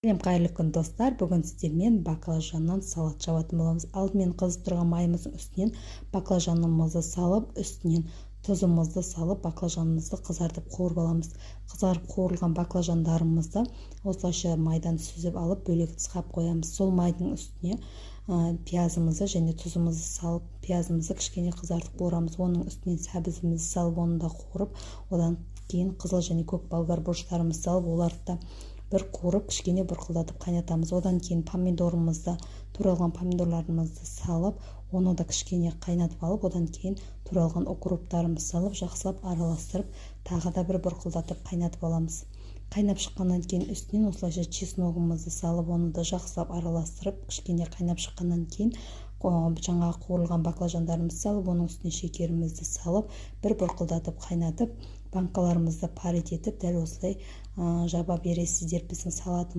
Сәлем, қайырлы күн достар. Бүгін сіздермен баклажаннан салат жабатын боламыз. Алдымен қызып тұрған майымыздың үстінен баклажанымызды салып, үстінен тұзымызды салып, баклажанымызды қызартып қуырып аламыз. Қызарып қуырылған баклажандарымызды осылайша майдан сүзіп алып, бөлек тысқап қоямыз. Сол майдың үстіне пиязымызды және тұзымызды салып, пиязымызды кішкене қызартып қуырамыз. Оның үстінен сәбізімізді салып, оны да қуырып, одан кейін қызыл және көк болгар бұрыштарымызды салып, оларды да бір қуырып, кішкене бұрқылдатып қайнатамыз. Одан кейін помидорымызды, туралған помидорларымызды салып, оны да кішкене қайнатып алып, одан кейін туралған укроптарымызды салып, жақсылап араластырып, тағы да бір бұрқылдатып қайнатып аламыз. Қайнап шыққаннан кейін үстінен осылайша чесногымызды салып, оны да жақсылап араластырып, кішкене қайнап шыққаннан кейін жаңағы қуырылған баклажандарымызды салып, оның үстіне шекерімізді салып, бір бұрқылдатып қайнатып, банкаларымызды парит етіп, дәл осылай жаба бересіздер. Біздің салатымыз